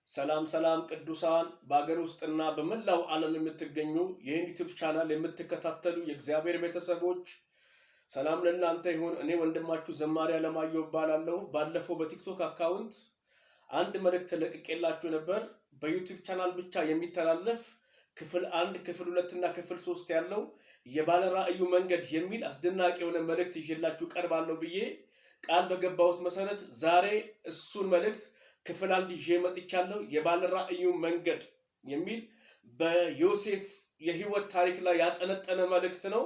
ሰላም ሰላም ቅዱሳን በአገር ውስጥና በመላው ዓለም የምትገኙ ይህን ዩቲዩብ ቻናል የምትከታተሉ የእግዚአብሔር ቤተሰቦች ሰላም ለእናንተ ይሁን። እኔ ወንድማችሁ ዘማሪ አለማየሁ እባላለሁ። ባለፈው በቲክቶክ አካውንት አንድ መልእክት ለቅቄላችሁ ነበር። በዩቲዩብ ቻናል ብቻ የሚተላለፍ ክፍል 1 ክፍል 2 እና ክፍል 3 ያለው የባለ ራእዩ መንገድ የሚል አስደናቂ የሆነ መልእክት ይዤላችሁ ቀርባለሁ ብዬ ቃል በገባሁት መሰረት ዛሬ እሱን መልእክት ክፍል 1 ይዤ መጥቻለሁ። የባለ ራእዩ መንገድ የሚል በዮሴፍ የህይወት ታሪክ ላይ ያጠነጠነ መልእክት ነው።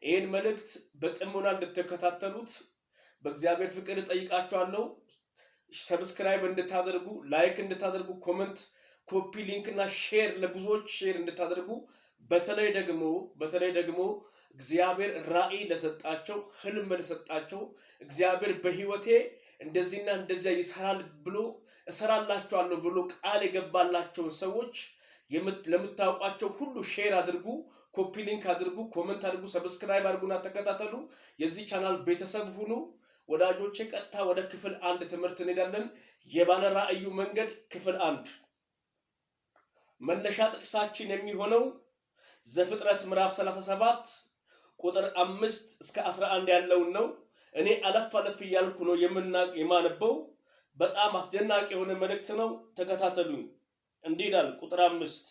ይህን መልእክት በጥሞና እንድትከታተሉት በእግዚአብሔር ፍቅር እጠይቃችኋለሁ። ሰብስክራይብ እንድታደርጉ፣ ላይክ እንድታደርጉ፣ ኮሜንት፣ ኮፒ ሊንክ እና ሼር ለብዙዎች ሼር እንድታደርጉ በተለይ ደግሞ እግዚአብሔር ራእይ ለሰጣቸው ህልም ለሰጣቸው እግዚአብሔር በህይወቴ እንደዚህና እንደዚያ ይሰራል ብሎ እሰራላችኋለሁ ብሎ ቃል የገባላቸውን ሰዎች ለምታውቋቸው ሁሉ ሼር አድርጉ፣ ኮፒ ሊንክ አድርጉ፣ ኮሜንት አድርጉ፣ ሰብስክራይብ አድርጉና ተከታተሉ። የዚህ ቻናል ቤተሰብ ሁኑ ወዳጆቼ። ቀጥታ ወደ ክፍል 1 ትምህርት እንሄዳለን። የባለ ራእዩ መንገድ ክፍል 1 መነሻ ጥቅሳችን የሚሆነው ዘፍጥረት ምዕራፍ 37 ቁጥር 5 እስከ 11 ያለውን ነው። እኔ አለፍ እያልኩ ነው የማነበው። በጣም አስደናቂ የሆነ መልእክት ነው። ተከታተሉኝ። እንዲህ ይላል ቁጥር 5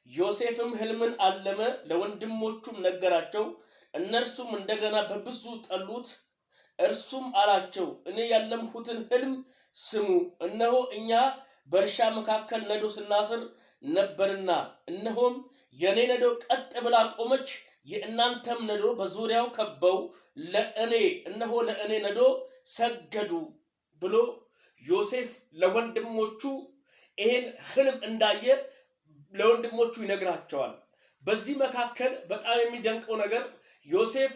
ዮሴፍም ህልምን አለመ፣ ለወንድሞቹም ነገራቸው። እነርሱም እንደገና በብዙ ጠሉት። እርሱም አላቸው፣ እኔ ያለምሁትን ህልም ስሙ። እነሆ እኛ በእርሻ መካከል ነዶ ስናስር ነበርና፣ እነሆም የኔ ነዶ ቀጥ ብላ ቆመች፣ የእናንተም ነዶ በዙሪያው ከበው ለእኔ ነዶ ሰገዱ ብሎ ዮሴፍ ለወንድሞቹ ይሄን ህልም እንዳየ ለወንድሞቹ ይነግራቸዋል። በዚህ መካከል በጣም የሚደንቀው ነገር ዮሴፍ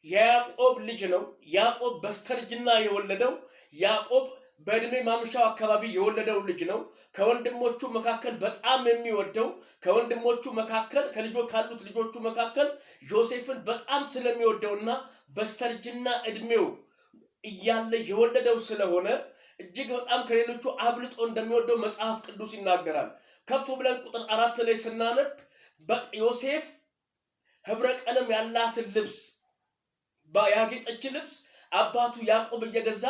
የያዕቆብ ልጅ ነው። ያዕቆብ በስተርጅና የወለደው ያዕቆብ በእድሜ ማምሻው አካባቢ የወለደው ልጅ ነው። ከወንድሞቹ መካከል በጣም የሚወደው ከወንድሞቹ መካከል ካሉት ልጆቹ መካከል ዮሴፍን በጣም ስለሚወደውና በስተርጅና እድሜው እያለ የወለደው ስለሆነ እጅግ በጣም ከሌሎቹ አብልጦ እንደሚወደው መጽሐፍ ቅዱስ ይናገራል። ከፍ ብለን ቁጥር 4 ላይ ስናነብ ዮሴፍ ህብረ ቀለም ያላትን ልብስ ያጌጠች ልብስ አባቱ ያዕቆብ እየገዛ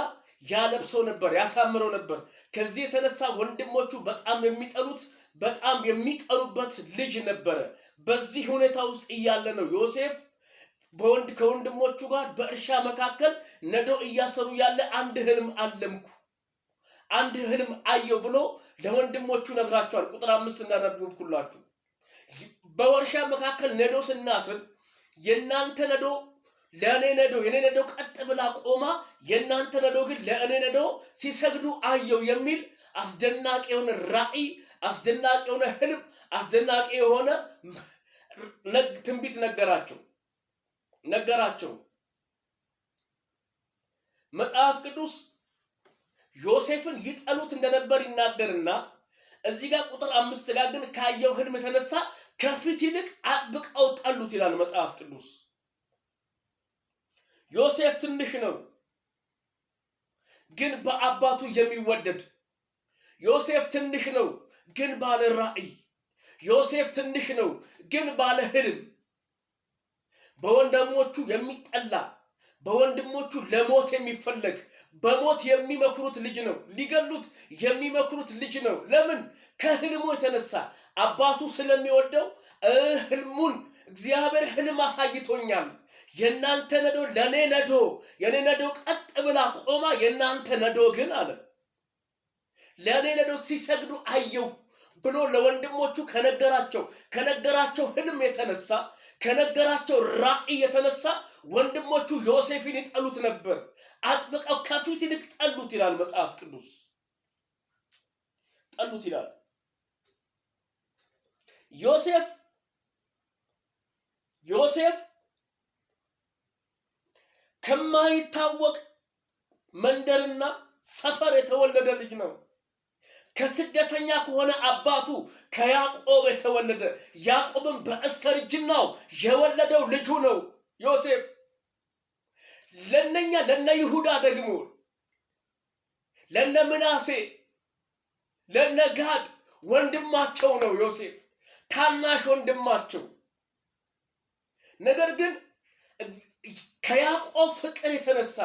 ያለብሰው ነበር፣ ያሳምረው ነበር። ከዚህ የተነሳ ወንድሞቹ በጣም የሚጠሉት በጣም የሚቀሩበት ልጅ ነበረ። በዚህ ሁኔታ ውስጥ እያለ ነው ዮሴፍ ከወንድሞቹ ጋር በእርሻ መካከል ነዶ እያሰሩ ያለ አንድ ህልም አለምኩ፣ አንድ ህልም አየው ብሎ ለወንድሞቹ ነግራቸዋል። ቁጥር 5 እንዳነበብኩላችሁ በእርሻ መካከል ነዶ ስናስር የናንተ ነዶ ለእኔ ነዶ የኔ ነዶ ቀጥ ብላ ቆማ የናንተ ነዶ ግን ለእኔ ነዶ ሲሰግዱ አየው የሚል አስደናቂ የሆነ ራእይ፣ አስደናቂ የሆነ ህልም፣ አስደናቂ የሆነ ትንቢት ነገራቸው። መጽሐፍ ቅዱስ ዮሴፍን ይጠሉት እንደነበር ይናገርና እዚህ ጋር ቁጥር 5 ጋር ግን ካየው ህልም የተነሳ ከፊት ይልቅ አጥብቀው ጠሉት ይላል መጽሐፍ ቅዱስ። ዮሴፍ ትንሽ ነው ግን በአባቱ የሚወደድ። ዮሴፍ ትንሽ ነው ግን ባለ ራእይ። ዮሴፍ ትንሽ ነው ግን ባለ ህልም። በወንድሞቹ የሚጠላ፣ በወንድሞቹ ለሞት የሚፈለግ፣ በሞት የሚመክሩት ልጅ ነው። ሊገሉት የሚመክሩት ልጅ ነው። ለምን? ከህልሙ የተነሳ አባቱ ስለሚወደው ህልሙን እግዚአብሔር ህልም አሳይቶኛል፣ የናንተ ነዶ ለኔ ነዶ የኔ ነዶ ቀጥ ብላ ቆማ የናንተ ነዶ ግን አለ ለኔ ነዶ ሲሰግዱ አየው ብሎ ለወንድሞቹ ከነገራቸው ህልም የተነሳ ከነገራቸው ራእይ የተነሳ ወንድሞቹ ዮሴፍን ይጠሉት ነበር። አጥብቀው ከፊት ይልቅ ጠሉት ይላል መጽሐፍ ቅዱስ። ጠሉት ይላል። ዮሴፍ ከማይታወቅ መንደርና ሰፈር የተወለደ ልጅ ነው። ከስደተኛ ከሆነ አባቱ ከያዕቆብ የተወለደ፣ ያዕቆብም በስተርጅናው የወለደው ልጁ ነው ዮሴፍ። ለነ ይሁዳ ደግሞ ለነ ምናሴ ለነጋድ ወንድማቸው ነው ዮሴፍ፣ ታናሽ ወንድማቸው። ነገር ግን ከያዕቆብ ፍቅር የተነሳ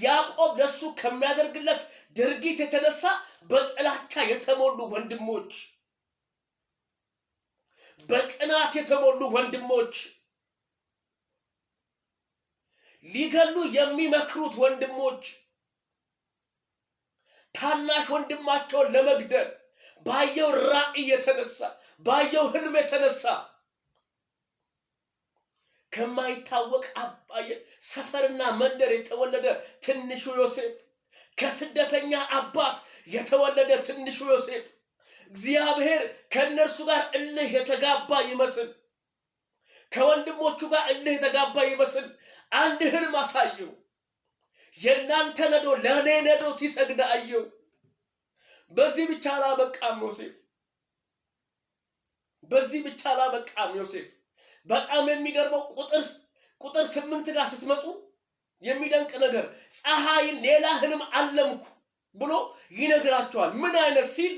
ያዕቆብ ለሱ ከሚያደርግለት ድርጊት የተነሳ በጥላቻ የተሞሉ ወንድሞች፣ በቅናት የተሞሉ ወንድሞች፣ ሊገሉ የሚመክሩት ወንድሞች ታናሽ ወንድማቸውን ለመግደል ባየው ራእይ የተነሳ ባየው ህልም የተነሳ ከማይታወቅ ሰፈርና መንደር የተወለደ ትንሹ ዮሴፍ፣ ከስደተኛ አባት የተወለደ ትንሹ ዮሴፍ እግዚአብሔር ከነርሱ ጋር እልህ የተጋባ ይመስል ከወንድሞቹ ጋር እልህ የተጋባ ይመስል አንድ ህልም አሳየው። የናንተ ነዶ ለኔ ነዶ ሲሰግድ አየው። በዚህ ብቻ አላበቃም ዮሴፍ፣ በዚህ ብቻ አላበቃም ዮሴፍ። በጣም የሚገርመው ቁጥር 8 ጋር ስትመጡ የሚደንቅ ነገር ፀሐይን ሌላ ህልም አለምኩ ብሎ ይነግራቸዋል። ምን አይነት ሲል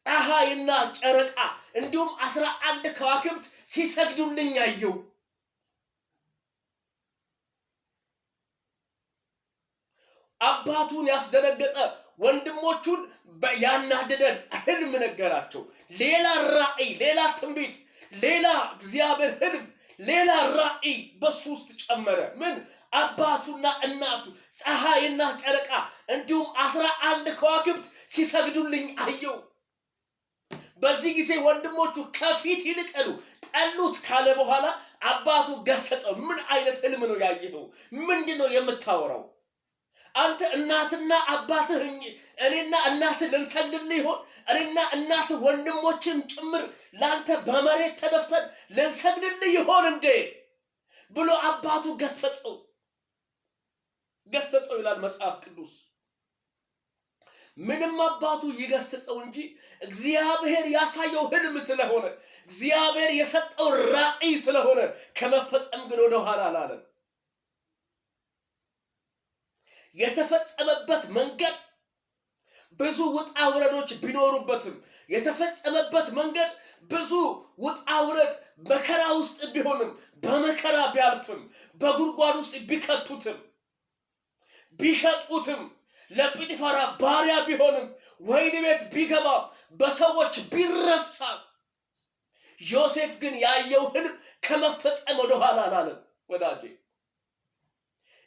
ፀሐይና ጨረቃ እንዲሁም 11 ከዋክብት ሲሰግዱልኝ አየው። አባቱን ያስደነገጠ ወንድሞቹን ያናደደን ህልም ነገራቸው። ሌላ ራእይ፣ ሌላ ትንቢት፣ ሌላ እግዚአብሔር ህልም፣ ሌላ ራእይ በሱ ውስጥ ጨመረ። ምን? አባቱና እናቱ ፀሐይና ጨረቃ እንዲሁም 11 ከዋክብት ሲሰግዱልኝ አየው። በዚህ ጊዜ ወንድሞቹ ከፊት ይልቀሉ ጠሉት ካለ በኋላ አባቱ ገሰጸው። ምን አይነት ህልም ነው ያየኸው? ምንድነው የምታወራው? አንተ እናትና አባትህ እኔና እናትህ ልንሰግድልህ ይሆን? እኔና እናትህ ወንድሞችም ጭምር ላንተ በመሬት ተደፍተን ልንሰግድልህ ይሆን እንዴ ብሎ አባቱ ገሰጸው ይላል መጽሐፍ ቅዱስ። ምንም አባቱ ይገስጸው እንጂ እግዚአብሔር ያሳየው ህልም ስለሆነ እግዚአብሔር የሰጠው ራእይ ስለሆነ ከመፈጸም ግን ወደ ኋላ አላለም። የተፈጸመበት መንገድ ብዙ ውጣ ውረዶች ቢኖሩበትም የተፈጸመበት መንገድ ብዙ ውጣ ውረድ መከራ ውስጥ ቢሆንም በመከራ ቢያልፍም በጉድጓድ ውስጥ ቢከቱትም ቢሸጡትም ለጲጢፋራ ባሪያ ቢሆንም ወይን ቤት ቢገባም በሰዎች ቢረሳም ዮሴፍ ግን ያየው ህልም ከመፈጸም ወደ ኋላ አላለም። ወዳጄ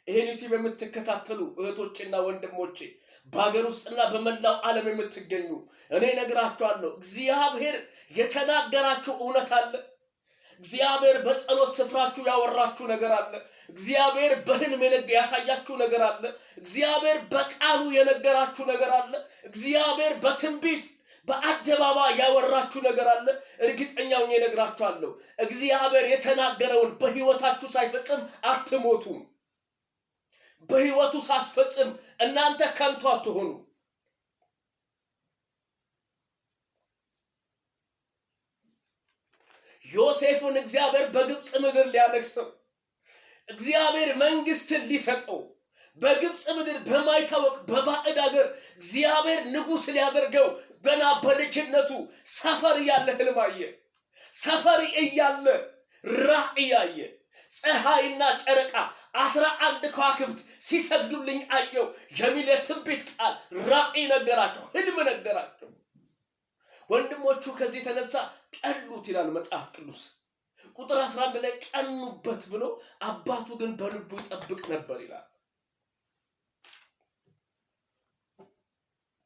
ይሄን ዩቲዩብ የምትከታተሉ እህቶችና ወንድሞቼ በአገር ውስጥና በመላው ዓለም የምትገኙ እኔ ነግራችኋለሁ፣ እግዚአብሔር የተናገራችሁ እውነት አለ። እግዚአብሔር በጸሎት ስፍራችሁ ያወራችሁ ነገር አለ። እግዚአብሔር በህልም ያሳያችሁ ነገር አለ። እግዚአብሔር በቃሉ የነገራችሁ ነገር አለ። እግዚአብሔር በትንቢት በአደባባይ ያወራችሁ ነገር አለ። እርግጠኛው እኔ ነግራችኋለሁ፣ እግዚአብሔር የተናገረውን በህይወታችሁ ሳይፈጽም አትሞቱም። በህይወቱ ሳስፈጽም እናንተ ከንቱ አትሆኑ። ዮሴፍን እግዚአብሔር በግብጽ ምድር ሊያነግሰው እግዚአብሔር መንግስትን ሊሰጠው በግብጽ ምድር በማይታወቅ በባዕድ ሀገር እግዚአብሔር ንጉስ ሊያደርገው ገና በልጅነቱ ሰፈር ያለ ህልም አየ። ሰፈር እያለ ራእይ አየ። ፀሐይና ጨረቃ 11 ከዋክብት ሲሰግዱልኝ አየው የሚል የትንቢት ቃል ራእይ ነገራቸው፣ ህልም ነገራቸው። ወንድሞቹ ከዚህ የተነሳ ጠሉት ይላል መጽሐፍ ቅዱስ። ቁጥር 11 ላይ ቀኑበት ብሎ አባቱ ግን በልቡ ይጠብቅ ነበር ይላል።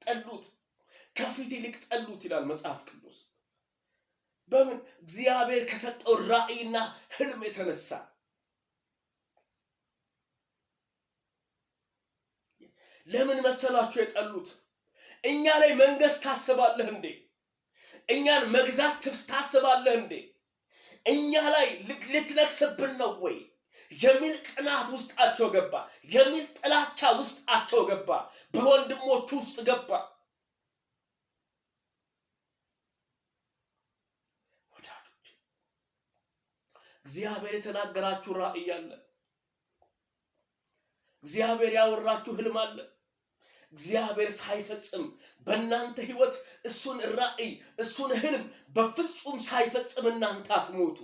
ጠሉት፣ ከፊት ይልቅ ጠሉት ይላል መጽሐፍ ቅዱስ። በምን? እግዚአብሔር ከሰጠው ራእይና ህልም የተነሳ። ለምን መሰላችሁ የጠሉት? እኛ ላይ መንገስ ታስባለህ እንዴ? እኛን መግዛት ታስባለህ እንዴ? እኛ ላይ ልትነግስብን ነው ወይ የሚል ቅናት ውስጣቸው ገባ። የሚል ጥላቻ ውስጣቸው ገባ። በወንድሞቹ ውስጥ ገባ። ወዳጆች እግዚአብሔር የተናገራችሁ ራእይ አለ። እግዚአብሔር ያወራችሁ ህልም አለ። እግዚአብሔር ሳይፈጽም በእናንተ ህይወት እሱን ራእይ እሱን ህልም በፍጹም ሳይፈጽም እናንተ አትሞቱ።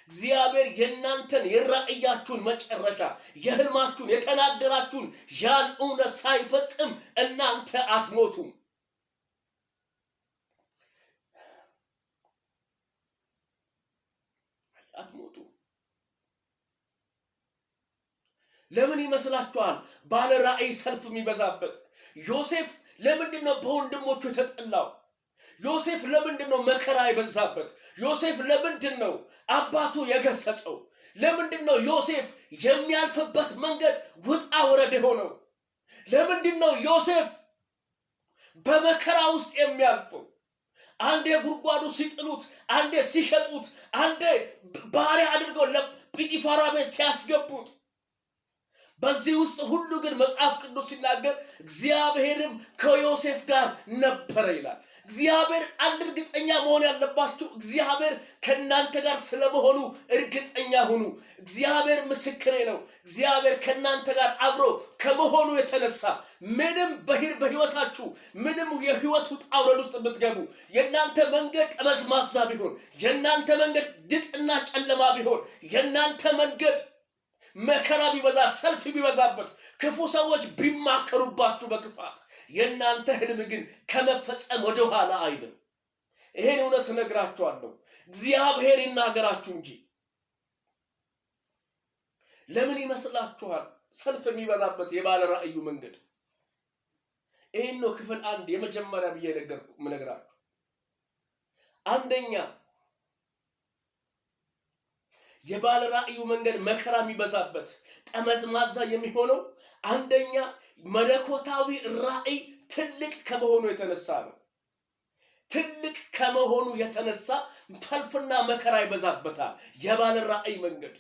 እግዚአብሔር የእናንተን የራእያችሁን መጨረሻ የህልማችሁን የተናገራችሁን ያን እውነት ሳይፈጽም እናንተ አትሞቱም። አትሞቱ። ለምን ይመስላችኋል ባለ ራእይ ሰልፍ የሚበዛበት? ዮሴፍ ለምንድነው በወንድሞቹ የተጠላው? ዮሴፍ ለምንድነው መከራ የበዛበት? ዮሴፍ ለምንድነው አባቱ የገሰጸው? ለምንድነው ዮሴፍ የሚያልፍበት መንገድ ውጣ ወረድ ሆነው? ለምንድነው ዮሴፍ በመከራ ውስጥ የሚያልፈው? አንዴ ጉድጓዱ ሲጥሉት፣ አንዴ ሲሸጡት፣ አንዴ ባሪያ አድርገው ለጲጢፋራ ቤት ሲያስገቡት፣ በዚህ ውስጥ ሁሉ ግን መጽሐፍ ቅዱስ ሲናገር እግዚአብሔርም ከዮሴፍ ጋር ነበረ ይላል። እግዚአብሔር አንድ እርግጠኛ መሆን ያለባችሁ እግዚአብሔር ከእናንተ ጋር ስለመሆኑ እርግጠኛ ሁኑ። እግዚአብሔር ምስክሬ ነው። እግዚአብሔር ከእናንተ ጋር አብሮ ከመሆኑ የተነሳ ምንም በህይወታችሁ ምንም የህይወት ውጣ ውረድ ውስጥ ብትገቡ፣ የእናንተ መንገድ ጠመዝማዛ ቢሆን፣ የእናንተ መንገድ ድጥና ጨለማ ቢሆን፣ የእናንተ መንገድ መከራ ቢበዛ ሰልፍ ቢበዛበት ክፉ ሰዎች ቢማከሩባችሁ በክፋት የእናንተ ህልም ግን ከመፈጸም ወደ ኋላ አይልም። ይሄን እውነት ነግራችኋለሁ። እግዚአብሔር ይናገራችሁ እንጂ ለምን ይመስላችኋል ሰልፍ የሚበዛበት የባለ ራእዩ መንገድ? ይሄን ነው ክፍል 1 የመጀመሪያ ብዬ ነግራችሁ። አንደኛ የባለ ራእዩ መንገድ መከራ የሚበዛበት ጠመዝማዛ የሚሆነው አንደኛ መለኮታዊ ራእይ ትልቅ ከመሆኑ የተነሳ ነው። ትልቅ ከመሆኑ የተነሳ ሰልፍና መከራ ይበዛበታል የባለ ራእይ መንገድ።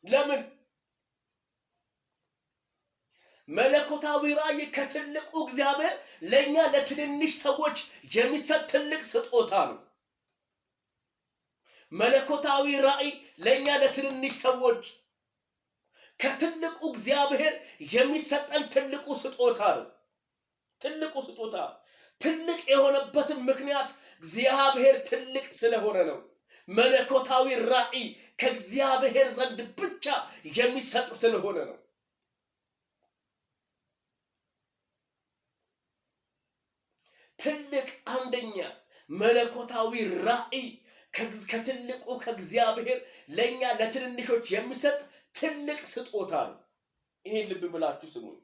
ለምን? መለኮታዊ ራእይ ከትልቁ እግዚአብሔር ለኛ ለትንንሽ ሰዎች የሚሰጥ ትልቅ ስጦታ ነው። መለኮታዊ ራእይ ለኛ ለትንንሽ ሰዎች ከትልቁ እግዚአብሔር የሚሰጠን ትልቁ ስጦታ ነው። ትልቁ ስጦታ ትልቅ የሆነበትን ምክንያት እግዚአብሔር ትልቅ ስለሆነ ነው። መለኮታዊ ራእይ ከእግዚአብሔር ዘንድ ብቻ የሚሰጥ ስለሆነ ነው። ትልቅ አንደኛ መለኮታዊ ራእይ ከትልቁ ከእግዚአብሔር ለኛ ለትንንሾች የሚሰጥ ትልቅ ስጦታ ነው። ይሄን ልብ ብላችሁ ስሙኝ።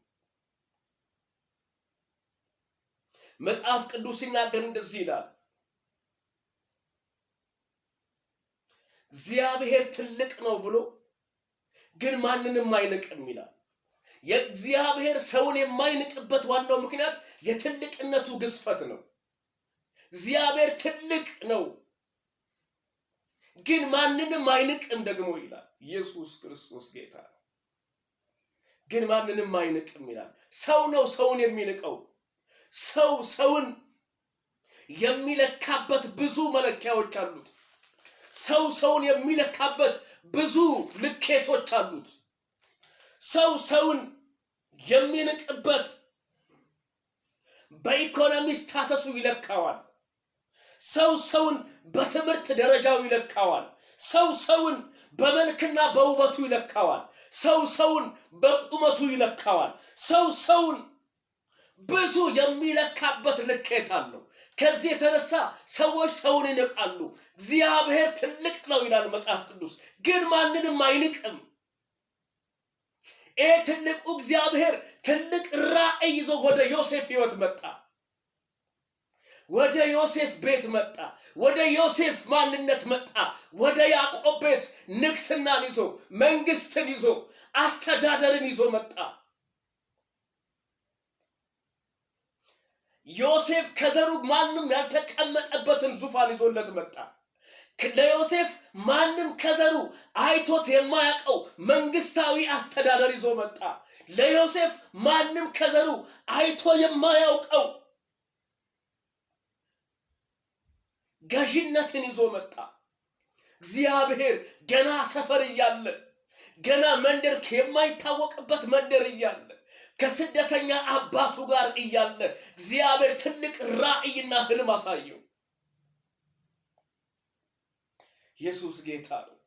መጽሐፍ ቅዱስ ሲናገር እንደዚህ ይላል፣ እግዚአብሔር ትልቅ ነው ብሎ ግን ማንንም አይንቅም ይላል። የእግዚአብሔር ሰውን የማይንቅበት ዋናው ምክንያት የትልቅነቱ ግዝፈት ነው። እግዚአብሔር ትልቅ ነው ግን ማንንም አይንቅም ደግሞ ይላል። ኢየሱስ ክርስቶስ ጌታ ነው። ግን ማንንም አይንቅም ይላል። ሰው ነው ሰውን የሚንቀው። ሰውን የሚለካበት ብዙ መለኪያዎች አሉት። ሰውን የሚለካበት ብዙ ልኬቶች አሉት። ሰውን የሚንቅበት በኢኮኖሚ ስታተሱ ይለካዋል። ሰውን በትምህርት ደረጃው ይለካዋል። ሰውን በመልክና በውበቱ ይለካዋል። ሰውን በቁመቱ ይለካዋል። ሰውን ብዙ የሚለካበት ልኬት አለው። ከዚህ የተነሳ ሰዎች ሰውን ይንቃሉ። እግዚአብሔር ትልቅ ነው ይላል መጽሐፍ ቅዱስ፣ ግን ማንንም አይንቅም። ትልቁ እግዚአብሔር ትልቅ ራእይ ይዞ ወደ ዮሴፍ ህይወት መጣ። ወደ ዮሴፍ ቤት መጣ። ወደ ዮሴፍ ማንነት መጣ። ወደ ያዕቆብ ቤት ንግስናን ይዞ መንግስትን ይዞ አስተዳደርን ይዞ መጣ። ዮሴፍ ከዘሩ ማንም ያልተቀመጠበትን ዙፋን ይዞለት መጣ። ለዮሴፍ ማንም ከዘሩ አይቶት የማያውቀው መንግስታዊ አስተዳደር ይዞ መጣ። ለዮሴፍ ማንም ከዘሩ አይቶ የማያውቀው ገዥነትን ይዞ መጣ። እግዚአብሔር ገና ሰፈር እያለ ገና መንደር የማይታወቅበት መንደር እያለ ከስደተኛ አባቱ ጋር እያለ እግዚአብሔር ትልቅ ራእይና ህልም አሳየው። ኢየሱስ ጌታ ነው።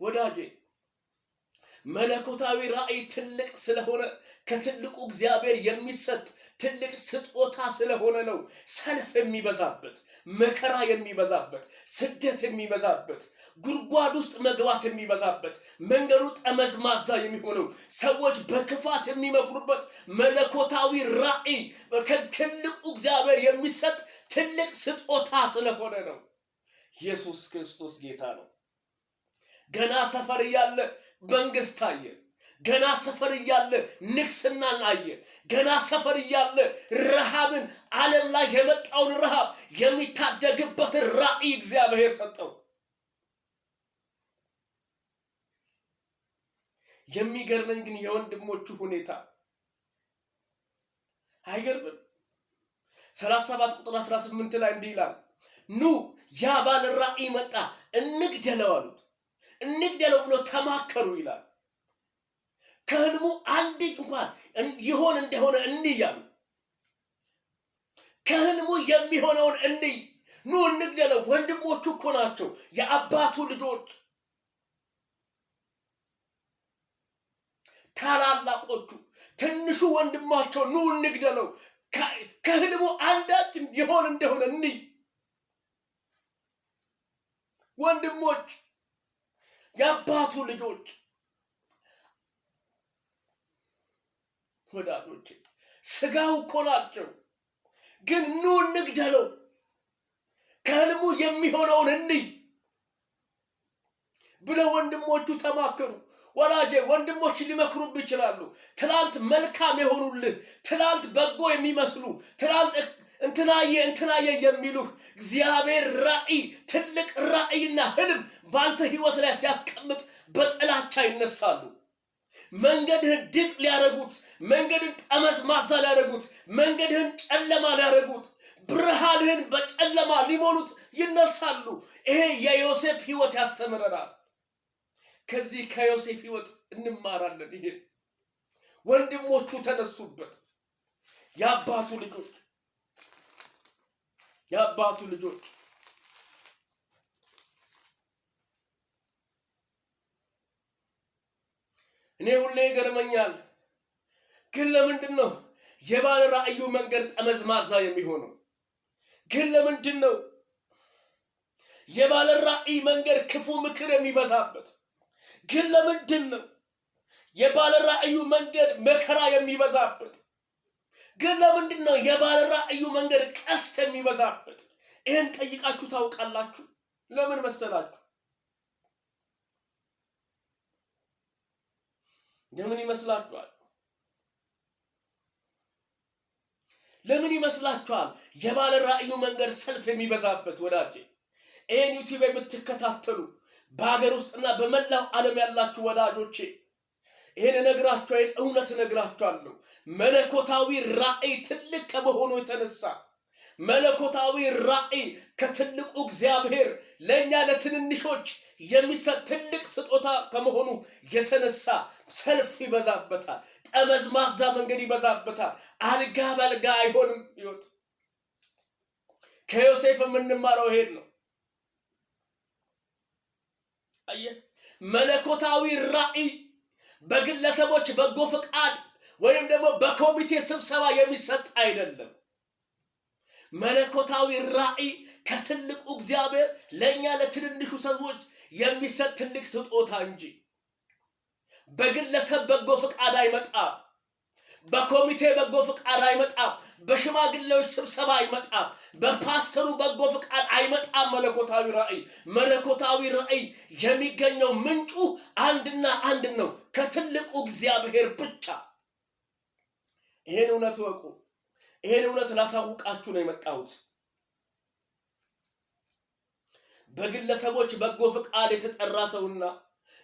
ወዳጄ መለኮታዊ ራእይ ትልቅ ስለሆነ ከትልቁ እግዚአብሔር የሚሰጥ ትልቅ ስጦታ ስለሆነ ነው ሰልፍ የሚበዛበት፣ መከራ የሚበዛበት፣ ስደት የሚበዛበት፣ ጉድጓድ ውስጥ መግባት የሚበዛበት፣ መንገዱ ጠመዝማዛ የሚሆነው፣ ሰዎች በክፋት የሚመክሩበት መለኮታዊ ራእይ ከትልቁ እግዚአብሔር የሚሰጥ ትልቅ ስጦታ ስለሆነ ነው። ኢየሱስ ክርስቶስ ጌታ ነው። ገና ሰፈር እያለ መንግስት አየ። ገና ሰፈር እያለ ንግስናን አየ። ገና ሰፈር እያለ ረሃብን፣ ዓለም ላይ የመጣውን ረሃብ የሚታደግበት ራእይ እግዚአብሔር ሰጠው። የሚገርመኝ ግን የወንድሞቹ ሁኔታ አይገርምም? 37 ቁጥር 18 ላይ እንዲህ ይላል፣ ኑ ያ ባለ ራእይ መጣ እንግደለው አሉት። እንግደለው ብሎ ተማከሩ ይላል። ከህልሙ አንድ እንኳን ይሆን እንደሆነ እንያሉ። ከህልሙ የሚሆነውን እንይ፣ ኑ እንግደለው። ወንድሞቹ እኮ ናቸው፣ የአባቱ ልጆች፣ ታላላቆቹ። ትንሹ ወንድማቸው ኑ እንግደለው፣ ከህልሙ አንዳችን ይሆን እንደሆነ እንይ። ወንድሞች፣ የአባቱ ልጆች፣ ወዳጆች ስጋው እኮ ናቸው። ግን ኑ እንግደለው፣ ከህልሙ የሚሆነውን እንይ ብለው ወንድሞቹ ተማከሩ። ወላጄ ወንድሞች ሊመክሩብ ይችላሉ። ትላንት መልካም የሆኑልህ፣ ትላንት በጎ የሚመስሉ፣ ትላንት እንትናየ የሚሉህ እግዚአብሔር ራእይ፣ ትልቅ ራእይና ህልም በአንተ ህይወት ላይ ሲያስቀምጥ በጥላቻ ይነሳሉ። መንገድህን ድጥ ሊያደርጉት፣ መንገድህን ጠመዝማዛ ሊያደርጉት፣ መንገድህን ጨለማ ሊያደርጉት፣ ብርሃንህን በጨለማ ሊሞሉት ይነሳሉ። ይሄ የዮሴፍ ህይወት ያስተምረናል። ከዚህ ከዮሴፍ ህይወት እንማራለን። ይሄ ወንድሞቹ ተነሱበት፣ የአባቱ ልጆች እኔ ሁሌ ይገርመኛል። ግን ለምንድን ነው የባለ ራእዩ መንገድ ጠመዝማዛ የሚሆነው? ግን ለምንድን ነው የባለ ራእይ መንገድ ክፉ ምክር የሚበዛበት? ግን ለምንድን ነው የባለ ራእዩ መንገድ መከራ የሚበዛበት? ግን ለምንድን ነው የባለ ራእዩ መንገድ ቀስት የሚበዛበት? ይህን ጠይቃችሁ ታውቃላችሁ? ለምን መሰላችሁ? ለምን ይመስላችኋል? ለምን ይመስላችኋል የባለ ራእዩ መንገድ ሰልፍ የሚበዛበት? ወዳጄ ይህን ዩቲዩብ የምትከታተሉ በሀገር ውስጥና በመላው ዓለም ያላችሁ ወዳጆቼ ይህን እነግራችኋለሁ፣ ይህን እውነት እነግራችኋለሁ። መለኮታዊ ራእይ ትልቅ ከመሆኑ የተነሳ መለኮታዊ ራእይ ከትልቁ እግዚአብሔር ለእኛ ለትንንሾች የሚሰጥ ትልቅ ስጦታ ከመሆኑ የተነሳ ሰልፍ ይበዛበታል፣ ጠመዝማዛ መንገድ ይበዛበታል። አልጋ በልጋ አይሆንም ህይወት። ከዮሴፍ የምንማረው ይሄን ነው። አየህ፣ መለኮታዊ ራእይ በግለሰቦች በጎ ፍቃድ ወይም ደግሞ በኮሚቴ ስብሰባ የሚሰጥ አይደለም። መለኮታዊ ራእይ ከትልቁ እግዚአብሔር ለእኛ ለትንንሹ ሰዎች የሚሰጥ ትልቅ ስጦታ እንጂ በግለሰብ በጎ ፍቃድ አይመጣም። በኮሚቴ በጎ ፍቃድ አይመጣም። በሽማግሌዎች ስብሰባ አይመጣም። በፓስተሩ በጎ ፍቃድ አይመጣም። መለኮታዊ ራእይ የሚገኘው ምንጩ አንድና አንድ ነው፣ ከትልቁ እግዚአብሔር ብቻ። ይሄን እውነት ወቁ። ይሄን እውነት ላሳውቃችሁ ነው የመጣሁት። በግለሰቦች በጎ ፍቃድ የተጠራ ሰውና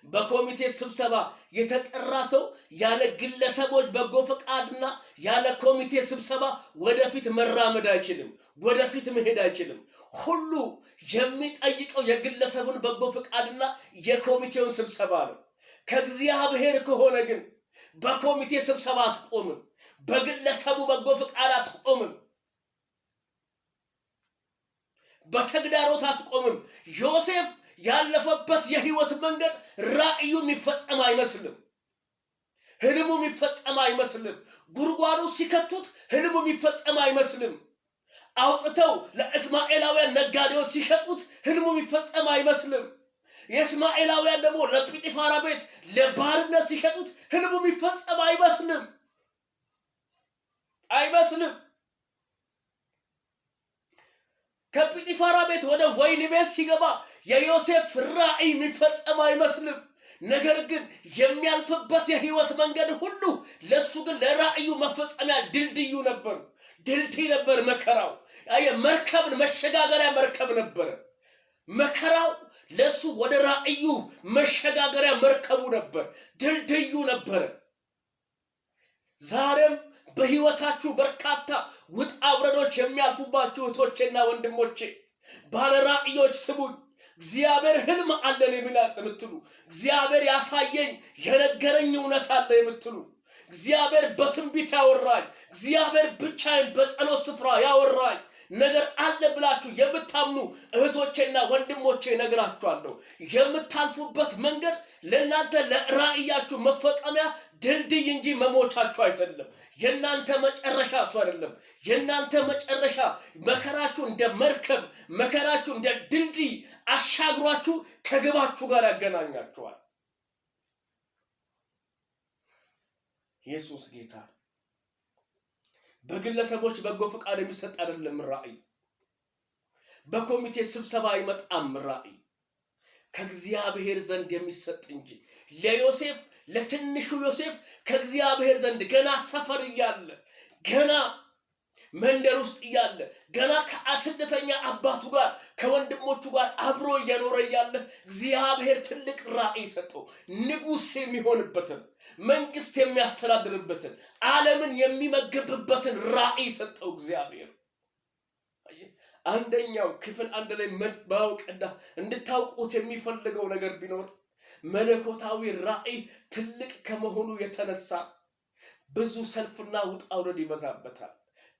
በኮሚቴ ስብሰባ የተጠራ ሰው ያለ ግለሰቦች በጎ ፈቃድና ያለ ኮሚቴ ስብሰባ ወደፊት መራመድ አይችልም፣ ወደፊት መሄድ አይችልም። ሁሉ የሚጠይቀው የግለሰቡን በጎ ፈቃድና የኮሚቴውን ስብሰባ ነው። ከእግዚአብሔር ከሆነ ግን በኮሚቴ ስብሰባ አትቆምም፣ በግለሰቡ በጎ ፈቃድ አትቆምም፣ በተግዳሮት አትቆምም። ዮሴፍ ያለፈበት የህይወት መንገድ ራእዩ የሚፈጸም አይመስልም፣ ህልሙ የሚፈጸም አይመስልም። ጉርጓዱ ሲከቱት ህልሙ የሚፈጸም አይመስልም። አውጥተው ለእስማኤላውያን ነጋዴዎች ሲሸጡት ህልሙ የሚፈጸም አይመስልም። የእስማኤላውያን ደግሞ ለጲጢፋራ ቤት ለባርነት ሲሸጡት ህልሙ የሚፈጸም አይመስልም። ከጲጢፋራ ቤት ወደ ወይን ቤት ሲገባ የዮሴፍ ራእይ የሚፈጸም አይመስልም። ነገር ግን የሚያልፍበት የህይወት መንገድ ሁሉ ለሱ ግን ለራእዩ መፈጸሚያ ድልድዩ ነበር፣ ድልድይ ነበር። መከራው መርከብን መሸጋገሪያ መርከብ ነበር። መከራው ለሱ ወደ ራእዩ መሸጋገሪያ መርከቡ ነበር፣ ድልድዩ ነበር። ዛሬም በህይወታችሁ በርካታ ውጣ ውረዶች የሚያልፉባችሁ እህቶቼና ወንድሞቼ ባለ ራእዮች ስሙኝ። እግዚአብሔር ህልም አለን የምትሉ፣ እግዚአብሔር ያሳየኝ የነገረኝ እውነት አለ የምትሉ፣ እግዚአብሔር በትንቢት ያወራኝ፣ እግዚአብሔር ብቻዬን በጸሎት ስፍራ ያወራኝ ነገር አለ ብላችሁ የምታምኑ እህቶቼና ወንድሞቼ ነግራችኋለሁ። የምታልፉበት መንገድ ለእናንተ ለራእያችሁ መፈጸሚያ ድልድይ እንጂ መሞቻችሁ አይደለም። የእናንተ መጨረሻ እሱ አይደለም። የእናንተ መጨረሻ መከራችሁ እንደ መርከብ፣ መከራችሁ እንደ ድልድይ አሻግሯችሁ ከግባችሁ ጋር ያገናኛችኋል። ኢየሱስ ጌታ። በግለሰቦች በጎ ፈቃድ የሚሰጥ አይደለም ራእይ። በኮሚቴ ስብሰባ አይመጣም ራእይ። ከእግዚአብሔር ዘንድ የሚሰጥ እንጂ። ለዮሴፍ ለትንሹ ዮሴፍ ከእግዚአብሔር ዘንድ ገና ሰፈር እያለ ገና መንደር ውስጥ እያለ ገና ከስደተኛ አባቱ ጋር ከወንድሞቹ ጋር አብሮ እየኖረ እያለ እግዚአብሔር ትልቅ ራእይ ሰጠው። ንጉሥ የሚሆንበትን፣ መንግስት የሚያስተዳድርበትን፣ ዓለምን የሚመገብበትን ራእይ ሰጠው እግዚአብሔር። አንደኛው ክፍል 1 ላይ ማወቅና እንድታውቁት የሚፈልገው ነገር ቢኖር መለኮታዊ ራእይ ትልቅ ከመሆኑ የተነሳ ብዙ ሰልፍና ውጣ ውረድ ይበዛበታል።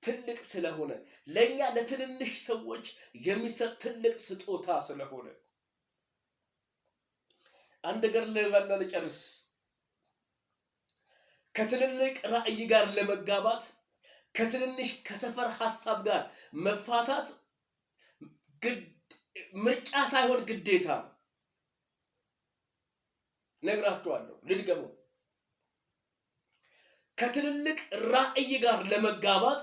ትልቅ ስለሆነ ለኛ ለትንንሽ ሰዎች የሚሰጥ ትልቅ ስጦታ ስለሆነ አንድ ነገር ልጨርስ። ከትልልቅ ራእይ ጋር ለመጋባት ከትንንሽ ከሰፈር ሐሳብ ጋር መፋታት ምርጫ ሳይሆን ግዴታ። ነግራችኋለሁ፣ ልድገመው። ከትልልቅ ራእይ ጋር ለመጋባት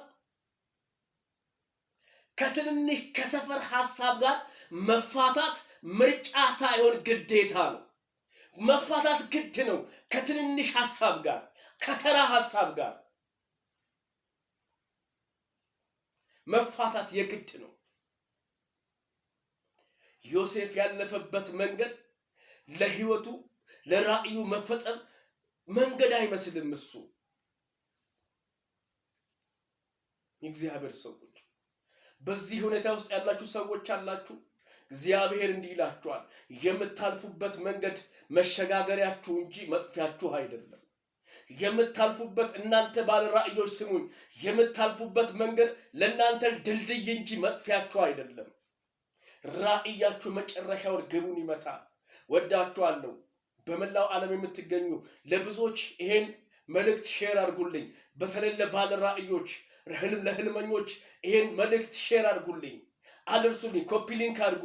ከትንንሽ ከሰፈር ሐሳብ ጋር መፋታት ምርጫ ሳይሆን ግዴታ ነው። መፋታት ግድ ነው። ከትንንሽ ሐሳብ ጋር፣ ከተራ ሐሳብ ጋር መፋታት የግድ ነው። ዮሴፍ ያለፈበት መንገድ ለህይወቱ ለራእዩ መፈጸም መንገድ አይመስልም። እሱ የእግዚአብሔር ሰዎች በዚህ ሁኔታ ውስጥ ያላችሁ ሰዎች አላችሁ። እግዚአብሔር እንዲህ ይላችኋል፣ የምታልፉበት መንገድ መሸጋገሪያችሁ እንጂ መጥፊያችሁ አይደለም። የምታልፉበት እናንተ ባለ ራእዮች ስሙኝ፣ የምታልፉበት መንገድ ለእናንተ ድልድይ እንጂ መጥፊያችሁ አይደለም። ራእያችሁ መጨረሻውን ግቡን ይመታል። ወዳችኋለሁ። በመላው ዓለም የምትገኙ ለብዙዎች ይሄን መልእክት ሼር አድርጉልኝ። በተለይ ለባለ ራእዮች ለህልመኞች ይሄን መልእክት ሼር አድርጉልኝ፣ አድርሱልኝ። ኮፒ ሊንክ አድርጉ፣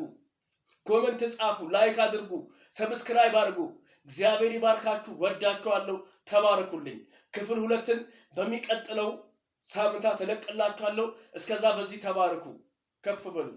ኮሜንት ጻፉ፣ ላይክ አድርጉ፣ ሰብስክራይብ አድርጉ። እግዚአብሔር ይባርካችሁ። ወዳችኋለሁ። ተባረኩልኝ። ክፍል 2ን በሚቀጥለው ሳምንታት እለቅላችኋለሁ። እስከዛ በዚህ ተባረኩ፣ ከፍ በሉ።